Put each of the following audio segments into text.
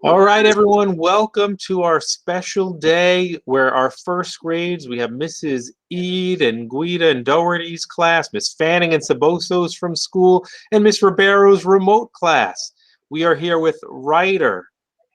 All right, everyone, welcome to our special day where our first grades, we have Mrs. Eade and Guida and Doherty's class, Miss Fanning and Saboso's from school, and Miss Ribeiro's remote class. We are here with writer,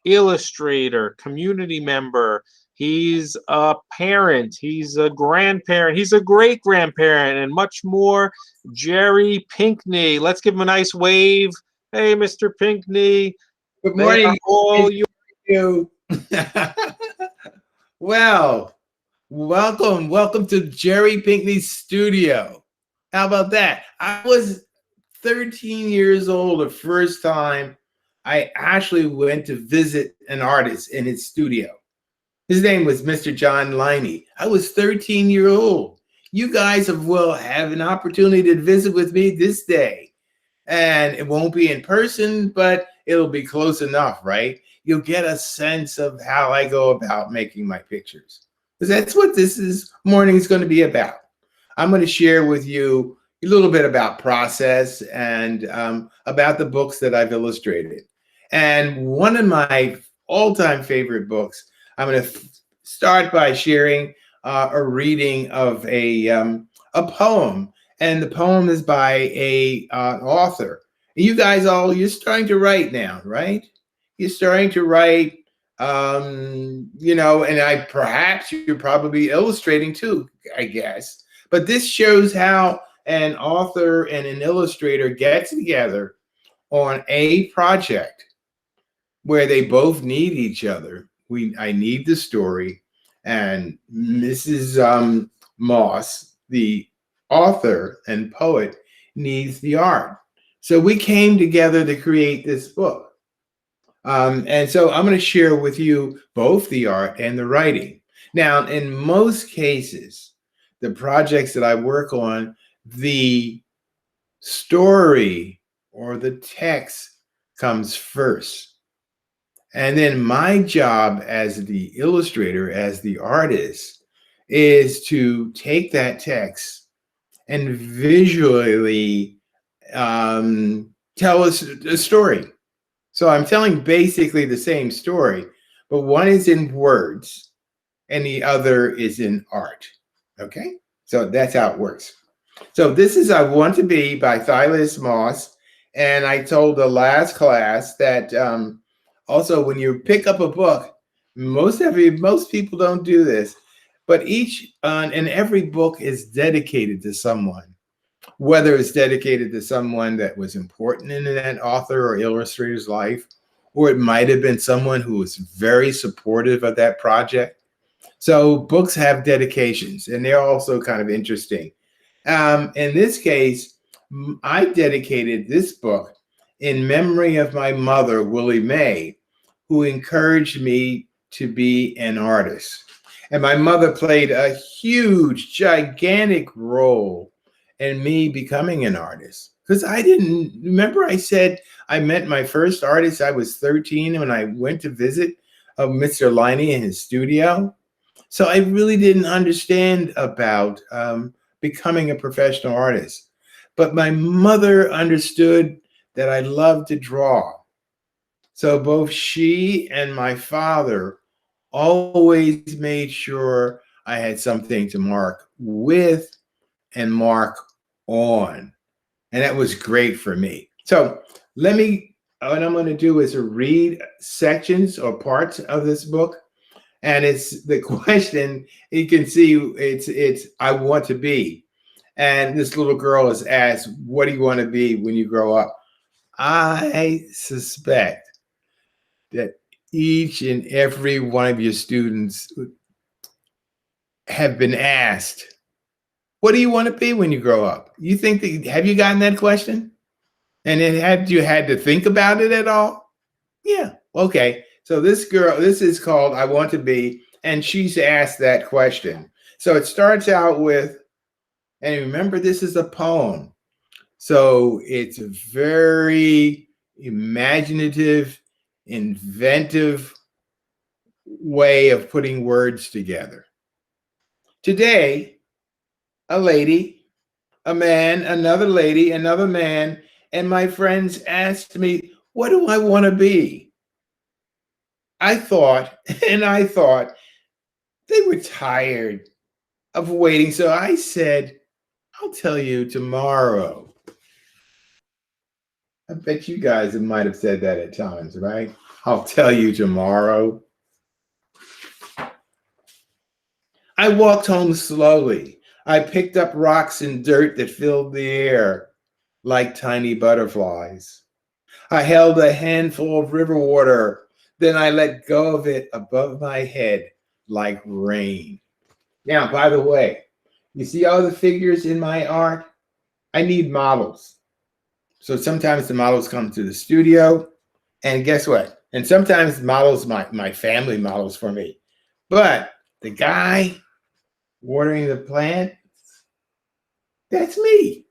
illustrator, community member. He's a parent, he's a grandparent, he's a great grandparent, and much more. Jerry Pinkney. Let's give him a nice wave. Hey, Mr. Pinkney. Good They are morning. all you. You. Well, welcome to Jerry Pinkney's studio. How about that? I was 13 years old the first time I actually went to visit an artist in his studio. His name was Mr. John Liney. I was 13 years old. You guys will have an opportunity to visit with me this day. And it won't be in person, but it'll be close enough, right? You'll get a sense of how I go about making my pictures. Because that's what morning is going to be about. I'm going to share with you a little bit about process and about the books that I've illustrated. And one of my all-time favorite books, I'm going to start by sharing a reading of a poem, and the poem is by a author. You guys you're starting to write now, right? You're starting to write, and perhaps you're probably illustrating too, I guess. But this shows how an author and an illustrator get together on a project where they both need each other. I need the story, and Mrs. Moss, the author and poet, needs the art. So we came together to create this book. And so I'm going to share with you both the art and the writing. Now, in most cases, the projects that I work on, the story or the text comes first. And then my job as the illustrator, as the artist, is to take that text and visually tell us a story. So I'm telling basically the same story, but one is in words and the other is in art. Okay? So that's how it works. So this is I Want to Be by Silas Moss. And I told the last class that also when you pick up a book, most people don't do this, but each and every book is dedicated to someone, whether it's dedicated to someone that was important in that author or illustrator's life, or it might have been someone who was very supportive of that project. So books have dedications, and they're also kind of interesting. In this case, I dedicated this book in memory of my mother, Willie Mae, who encouraged me to be an artist. And my mother played a huge, gigantic role in me becoming an artist. Because I didn't remember, I said I met my first artist. I was 13 when I went to visit Mr. Liney in his studio. So I really didn't understand about becoming a professional artist. But my mother understood that I loved to draw. So both she and my father always made sure I had something to mark with and mark on. And that was great for me. So what I'm going to do is read sections or parts of this book. And it's the question, you can see it's I want to be. And this little girl is asked, what do you want to be when you grow up? I suspect that each and every one of your students have been asked, what do you want to be when you grow up? You think have you gotten that question? And then have you had to think about it at all? Yeah. Okay. So this is called I Want to Be, and she's asked that question. So it starts out with, and remember, this is a poem. So it's a very imaginative, inventive way of putting words together. Today, a lady, a man, another lady, another man, and my friends asked me, what do I want to be? I thought, and I thought they were tired of waiting. So I said, I'll tell you tomorrow. I bet you guys might have said that at times, right? I'll tell you tomorrow. I walked home slowly. I picked up rocks and dirt that filled the air like tiny butterflies. I held a handful of river water. Then I let go of it above my head like rain. Now, by the way, you see all the figures in my art? I need models. So sometimes the models come to the studio, and guess what? And sometimes models, my family models for me. But the guy watering the plant, that's me.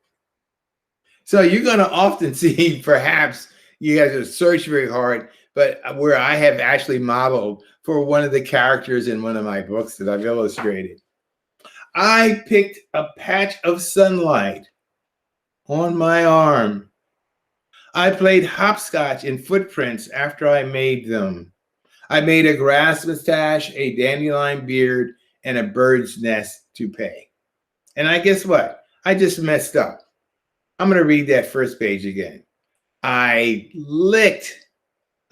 So you're going to often see, perhaps you guys will search very hard, but where I have actually modeled for one of the characters in one of my books that I've illustrated. I picked a patch of sunlight on my arm. I played hopscotch in footprints after I made them. I made a grass mustache, a dandelion beard, and a bird's nest toupee. And I guess what? I just messed up. I'm going to read that first page again. I licked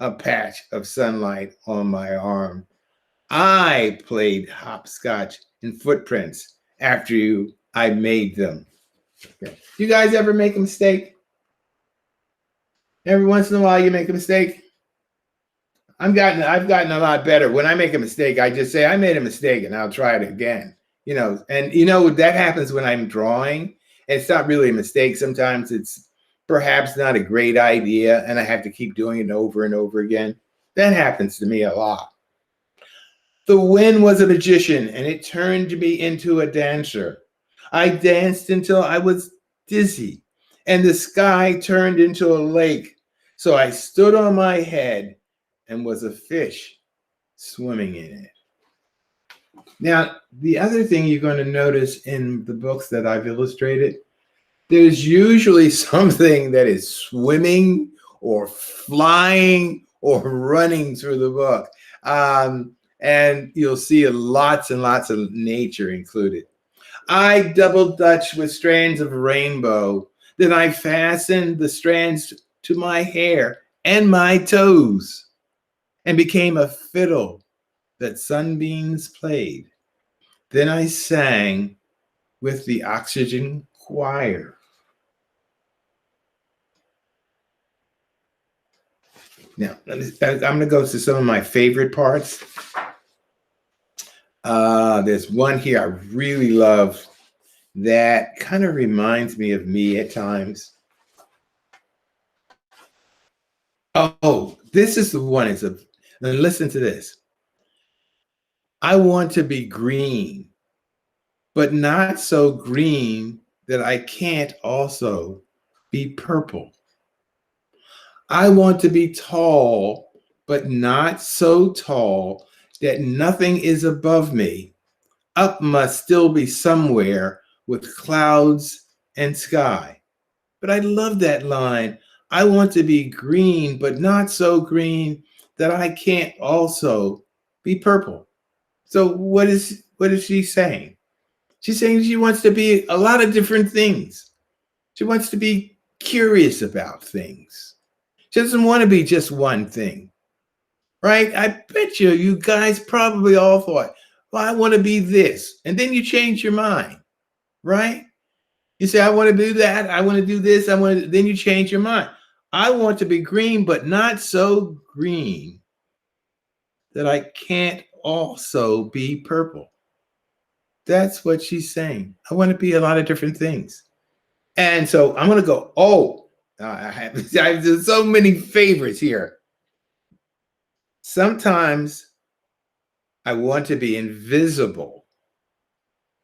a patch of sunlight on my arm. I played hopscotch in footprints after I made them. Okay. You guys ever make a mistake? Every once in a while you make a mistake? I've gotten a lot better. When I make a mistake, I just say I made a mistake and I'll try it again. And that happens when I'm drawing. It's not really a mistake. Sometimes it's perhaps not a great idea and I have to keep doing it over and over again. That happens to me a lot. The wind was a magician and it turned me into a dancer. I danced until I was dizzy and the sky turned into a lake. So I stood on my head and was a fish swimming in it. Now, the other thing you're going to notice in the books that I've illustrated, there's usually something that is swimming or flying or running through the book. And you'll see lots and lots of nature included. I double dutch with strands of rainbow. Then I fastened the strands to my hair and my toes and became a fiddle that sunbeams played. Then I sang with the oxygen choir. Now, I'm going to go to some of my favorite parts. There's one here I really love that kind of reminds me of me at times. Oh, this is the one. Now listen to this. I want to be green, but not so green that I can't also be purple. I want to be tall, but not so tall that nothing is above me. Up must still be somewhere with clouds and sky. But I love that line. I want to be green, but not so green that I can't also be purple. So what is she saying? She's saying she wants to be a lot of different things. She wants to be curious about things. She doesn't want to be just one thing, right? I bet you guys probably all thought, well, I want to be this. And then you change your mind, right? You say, I want to do that. I want to do this. Then you change your mind. I want to be green, but not so green that I can't also be purple. That's what she's saying. I want to be a lot of different things. And so I'm going to go, I have so many favorites here. Sometimes I want to be invisible,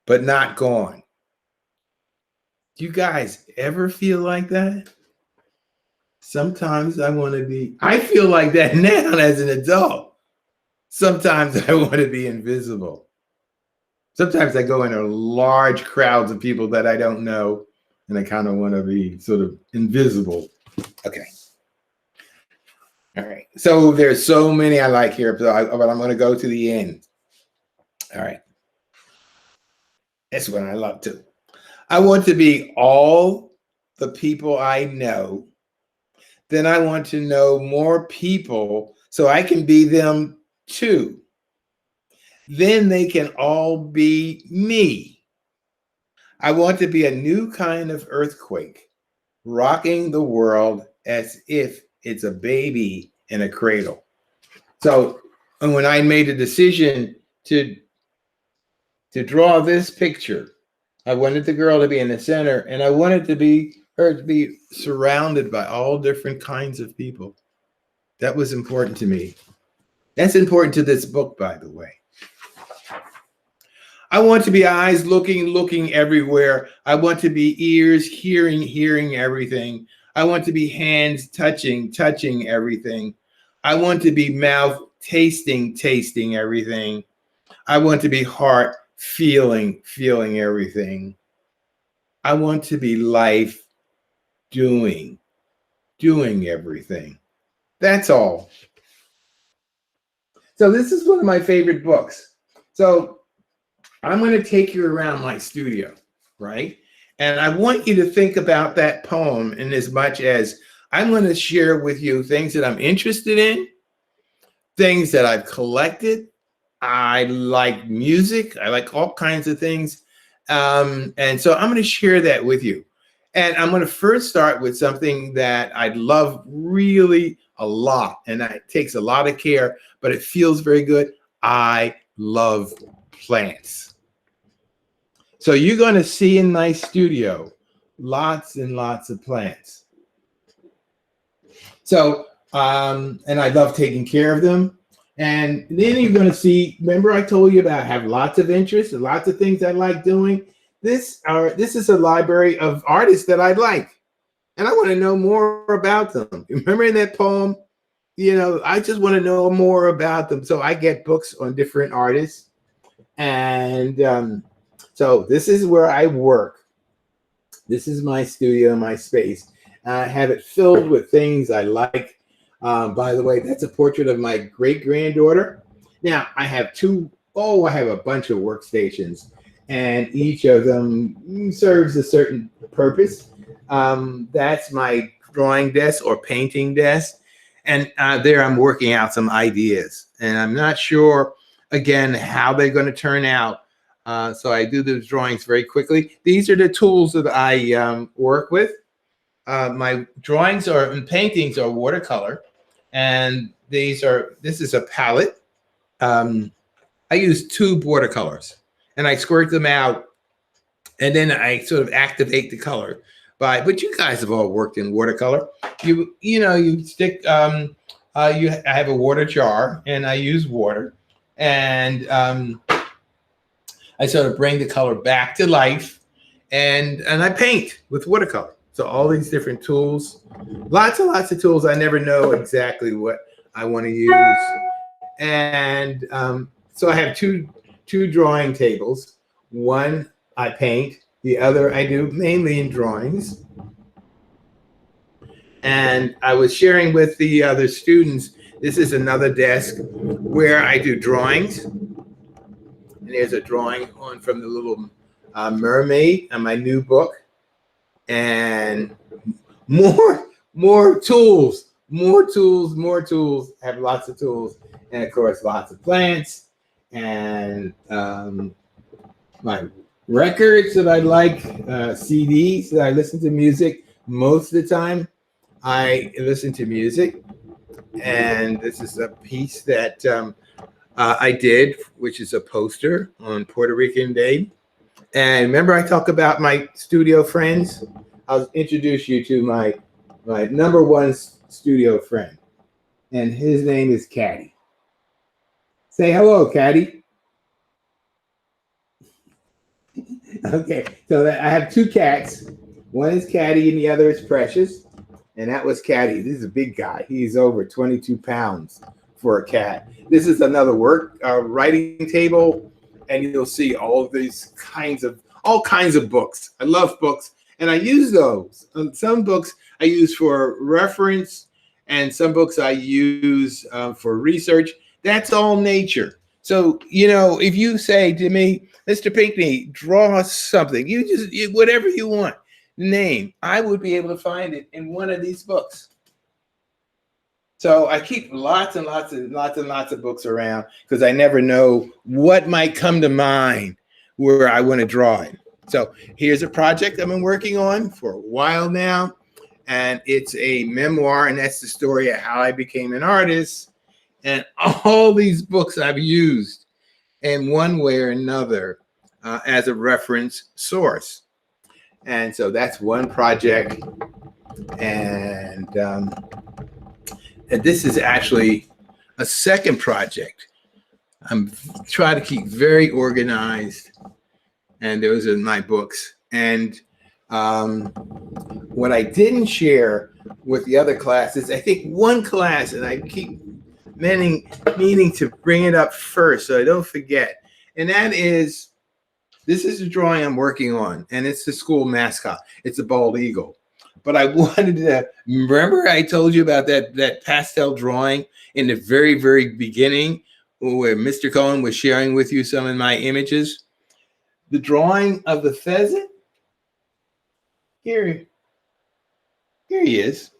but not gone. Do you guys ever feel like that? Sometimes I feel like that now as an adult. Sometimes I want to be invisible. Sometimes I go into large crowds of people that I don't know, and I kind of want to be sort of invisible. Okay. All right. So there's so many I like here, but I'm going to go to the end. All right. That's what I love too. I want to be all the people I know. Then I want to know more people so I can be them too. Then they can all be me. I want to be a new kind of earthquake, rocking the world as if it's a baby in a cradle. So when I made a decision to draw this picture, I wanted the girl to be in the center, and I wanted her to be surrounded by all different kinds of people. That was important to me. That's important to this book, by the way. I want to be eyes looking everywhere. I want to be ears hearing everything. I want to be hands touching everything. I want to be mouth tasting everything. I want to be heart feeling everything. I want to be life doing everything. That's all. So this is one of my favorite books. So I'm going to take you around my studio, right? And I want you to think about that poem in as much as I'm going to share with you things that I'm interested in, things that I've collected. I like music. I like all kinds of things. And so I'm going to share that with you. And I'm going to first start with something that I love really a lot. And it takes a lot of care, but it feels very good. I love plants. So you're going to see in my studio lots and lots of plants. So, and I love taking care of them. And then you're going to see, remember I told you about I have lots of interests and lots of things I like doing. This is a library of artists that I like. And I want to know more about them. Remember in that poem, I just want to know more about them. So I get books on different artists. And so this is where I work. This is my studio, my space. I have it filled with things I like. By the way, that's a portrait of my great-granddaughter. Now, I have I have a bunch of workstations, and each of them serves a certain purpose. That's my drawing desk or painting desk. And there I'm working out some ideas. And I'm not sure, again, how they're going to turn out. So I do those drawings very quickly. These are the tools that I work with. My drawings and paintings are watercolor. And this is a palette. I use tube watercolors. And I squirt them out. And then I sort of activate the color. But you guys have all worked in watercolor. You stick, I have a water jar, and I use water. And I sort of bring the color back to life, and I paint with watercolor. So all these different tools, lots and lots of tools. I never know exactly what I want to use. And so I have two drawing tables. One I paint, the other I do mainly in drawings. And I was sharing with the other students, this is another desk where I do drawings. And there's a drawing on from the little mermaid on my new book. And more tools, have lots of tools. And of course, lots of plants and my records that I like, CDs that I listen to music. Most of the time, I listen to music. And this is a piece that I did, which is a poster on Puerto Rican Day. And remember I talk about my studio friends? I'll introduce you to my number one studio friend. And his name is Caddy. Say hello, Caddy. Okay, so I have two cats. One is Caddy and the other is Precious. And that was Caddy. This is a big guy. He's over 22 pounds for a cat. This is another writing table. And you'll see all kinds of books. I love books. And I use those. Some books I use for reference. and some books I use for research. That's all nature. So, you know, if you say to me, Mr. Pinkney, draw us something, whatever you want, name, I would be able to find it in one of these books. So I keep lots and lots and lots and lots of books around because I never know what might come to mind where I want to draw it. So here's a project I've been working on for a while now, and it's a memoir, and that's the story of how I became an artist. And all these books I've used in one way or another as a reference source. And so that's one project. And this is actually a second project. I'm trying to keep very organized, and those are my books. And what I didn't share with the other classes, I think one class, and I keep meaning to bring it up first so I don't forget, and that is, this is a drawing I'm working on, and it's the school mascot. It's a bald eagle. But I wanted to, remember I told you about that pastel drawing in the very, very beginning where Mr. Cohen was sharing with you some of my images? The drawing of the pheasant, here he is.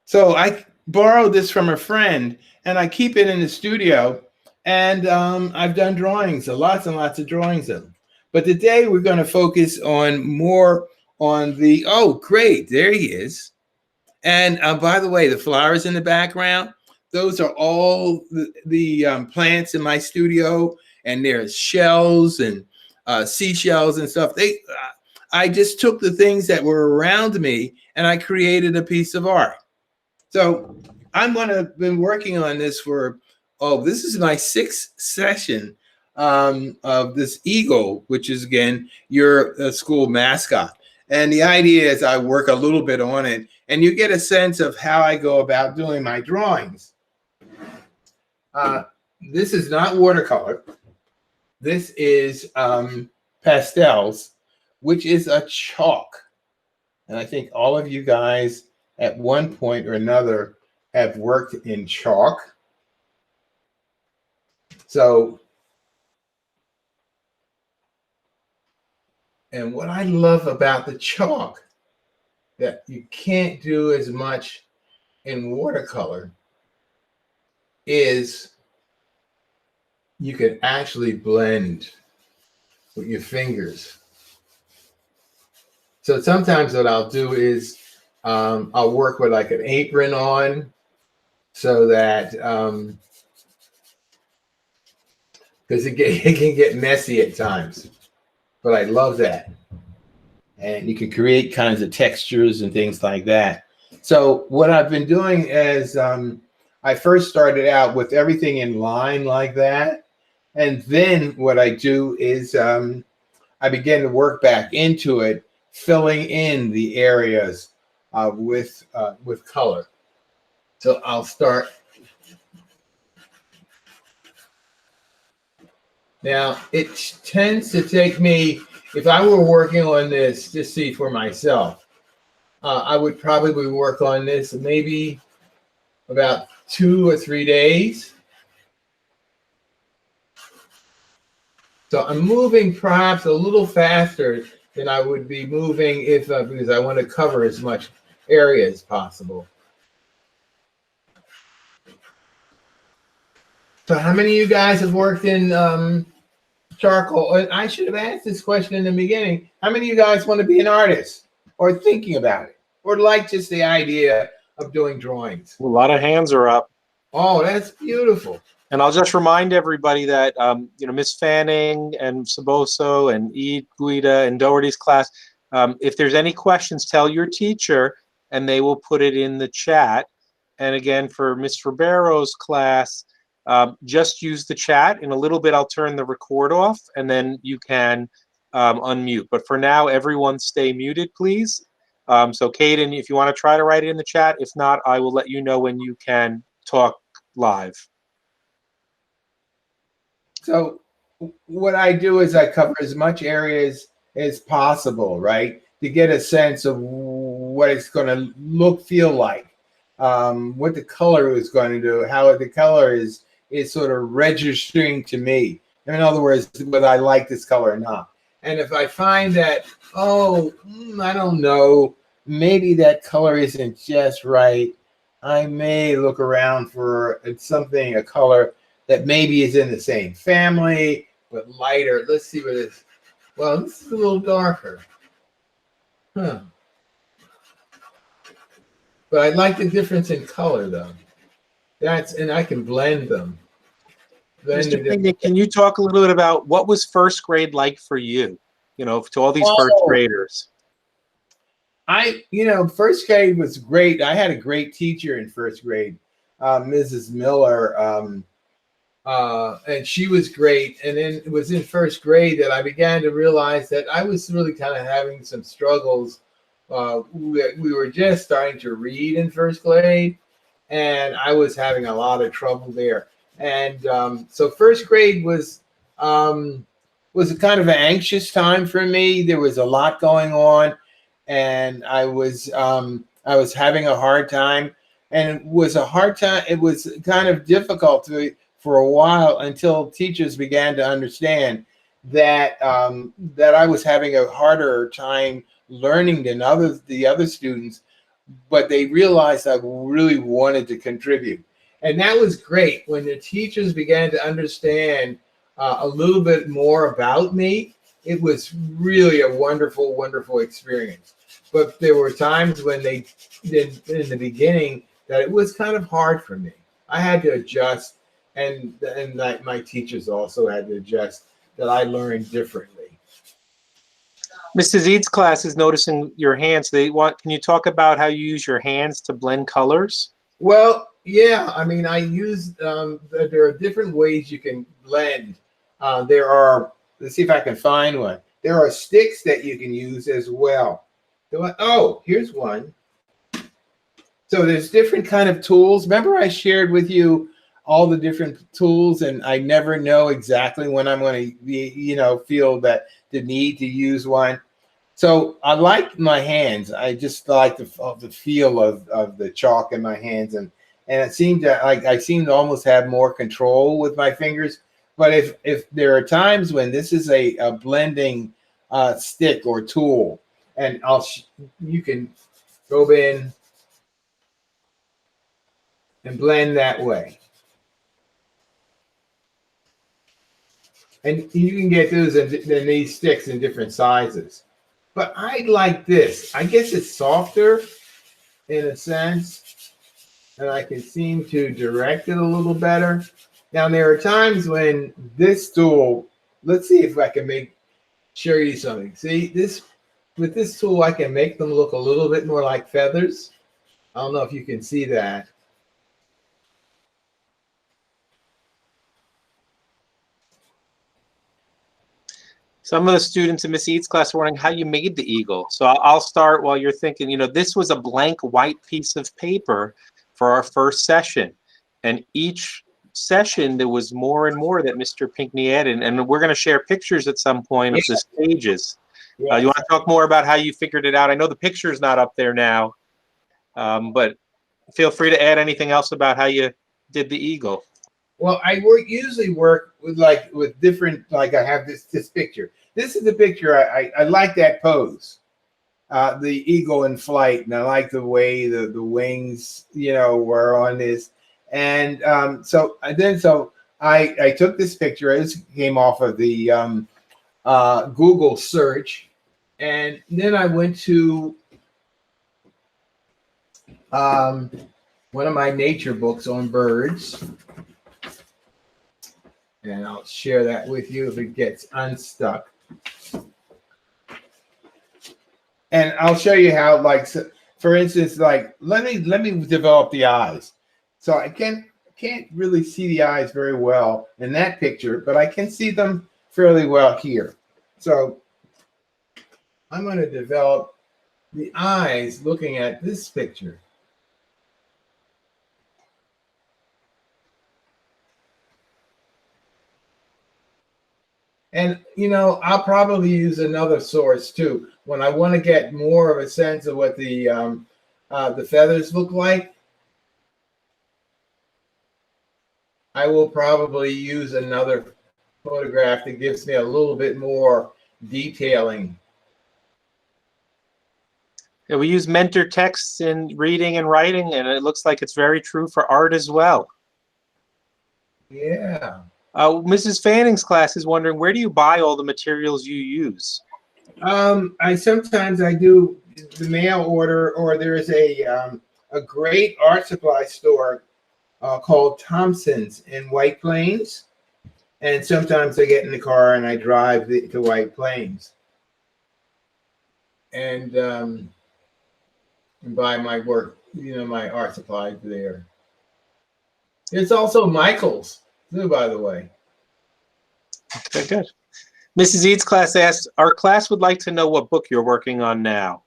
So I borrowed this from a friend, and I keep it in the studio, and I've done drawings, lots and lots of drawings of them. But today we're going to focus on more on the, oh, great, there he is. And by the way, the flowers in the background, those are all the plants in my studio, and there's shells and seashells and stuff. I just took the things that were around me and I created a piece of art. So I'm going to been working on this for, this is my 6th session of this eagle, which is, again, your school mascot. And the idea is I work a little bit on it, and you get a sense of how I go about doing my drawings. This is not watercolor. This is pastels, which is a chalk. And I think all of you guys at one point or another have worked in chalk. So, and what I love about the chalk that you can't do as much in watercolor is you can actually blend with your fingers. So sometimes what I'll do is I'll work with like an apron on so that, because it can get messy at times. But I love that. And you can create kinds of textures and things like that. So what I've been doing is I first started out with everything in line like that. And then what I do is I begin to work back into it, filling in the areas with color. So I'll start. Now, it tends to take me, if I were working on this, just see for myself, I would probably work on this maybe about 2 or 3 days. So I'm moving perhaps a little faster than I would be moving if because I want to cover as much area as possible. So how many of you guys have worked in charcoal? I should have asked this question in the beginning. How many of you guys want to be an artist or thinking about it or like just the idea of doing drawings? A lot of hands are up. Oh, that's beautiful. And I'll just remind everybody that, Miss Fanning and Saboso and Ed, Guida, and Doherty's class, if there's any questions, tell your teacher and they will put it in the chat. And again, for Miss Ribeiro's class, just use the chat. In a little bit, I'll turn the record off and then you can unmute. But for now, everyone stay muted, please. So Caden, if you want to try to write it in the chat, if not, I will let you know when you can talk live. So what I do is I cover as much areas as possible, right? to get a sense of what it's going to feel like, what the color is going to do, how the color is sort of registering to me. In other words, whether I like this color or not. And if I find that, oh, I don't know, maybe that color isn't just right, I may look around for something, a color that maybe is in the same family, but lighter. Let's see what this. Well, this is a little darker. Huh. But I like the difference in color, though. And I can blend them. Blend Mr. the Pinkney, different. can you talk a little bit about what was first grade like for you? You know, to all these first Oh, graders. first grade was great. I had a great teacher in first grade, Mrs. Miller, and she was great. And then it was in first grade that I began to realize that I was really kind of having some struggles. We were just starting to read in first grade, and I was having a lot of trouble there. And so first grade was a kind of an anxious time for me. There was a lot going on, and I was having a hard time, and it was a hard time. It was kind of difficult for a while until teachers began to understand that I was having a harder time learning than the other students, but they realized I really wanted to contribute. And that was great when the teachers began to understand a little bit more about me. It was really a wonderful, wonderful experience. But there were times when in the beginning, that it was kind of hard for me. I had to adjust, and that my teachers also had to adjust, that I learned differently. Mrs. Eads' class is noticing your hands. Can you talk about how you use your hands to blend colors? Well, yeah, I mean, I use there are different ways you can blend. There are, let's see if I can find one. There are sticks that you can use as well. Oh, here's one. So there's different kind of tools. Remember I shared with you all the different tools, and I never know exactly when I'm going to be, feel that the need to use one. So I like my hands. I just like the feel of the chalk in my hands, and it seemed that like I seem to almost have more control with my fingers. But if there are times when this is a blending stick or tool, and you can go in and blend that way, and you can get those in these sticks in different sizes. But I like this. I guess it's softer in a sense, and I can seem to direct it a little better. Now there are times when this tool, let's see if I can show you something. See this, with this tool, I can make them look a little bit more like feathers. I don't know if you can see that. Some of the students in Miss Eads' class are wondering how you made the eagle. So I'll start while you're thinking. This was a blank white piece of paper for our first session. And each session, there was more and more that Mr. Pinkney added. And we're going to share pictures at some point of the stages. Yes. You want to talk more about how you figured it out? I know the picture's not up there now, but feel free to add anything else about how you did the eagle. Well, I usually work with different, like I have this picture. This is the picture. I like that pose, the eagle in flight, and I like the way the wings, were on this. And so I took this picture. This came off of the Google search, and then I went to one of my nature books on birds. And I'll share that with you if it gets unstuck. And I'll show you how, for instance, let me develop the eyes. So I can't really see the eyes very well in that picture, but I can see them fairly well here. So I'm going to develop the eyes looking at this picture. And I'll probably use another source too when I want to get more of a sense of what the feathers look like. I will probably use another photograph that gives me a little bit more detailing. Yeah, we use mentor texts in reading and writing, and it looks like it's very true for art as well. Yeah. Mrs. Fanning's class is wondering, where do you buy all the materials you use? I sometimes I do the mail order, or there is a great art supply store called Thompson's in White Plains, and sometimes I get in the car and I drive to White Plains and buy my work, my art supplies there. It's also Michael's too, by the way. Okay, good. Mrs. Eads' class asks, our class would like to know what book you're working on now.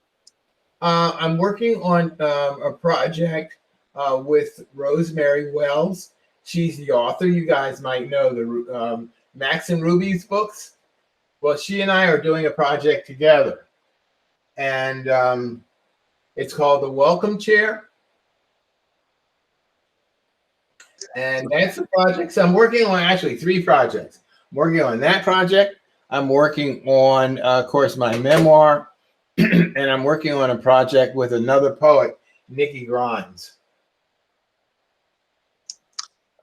I'm working on a project with Rosemary Wells. She's the author. You guys might know the Max and Ruby's books. Well, she and I are doing a project together, and it's called The Welcome Chair. And that's the project. So I'm working on actually 3 projects. I'm working on that project. I'm working on, of course, my memoir. And I'm working on a project with another poet, Nikki Grimes.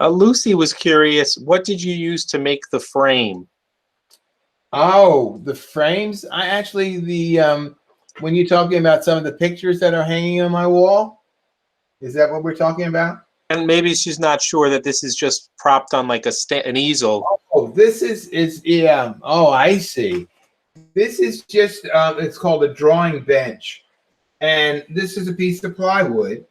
Lucy was curious, what did you use to make the frame? Oh, the frames. I actually, when you're talking about some of the pictures that are hanging on my wall, is that what we're talking about? And maybe she's not sure that this is just propped on like an easel. Oh, this is yeah. Oh, I see. This is just, it's called a drawing bench. And this is a piece of plywood.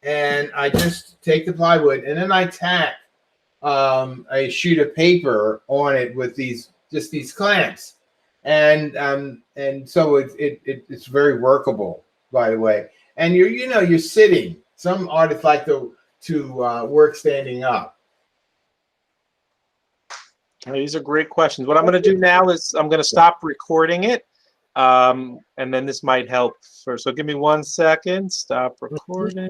And I just take the plywood and then I tack a sheet of paper on it with these clamps. And so it's very workable, by the way. And you're sitting. Some artists like to work standing up. These are great questions. What I'm going to do now is I'm going to stop recording it, and then this might help. So give me 1 second. Stop recording.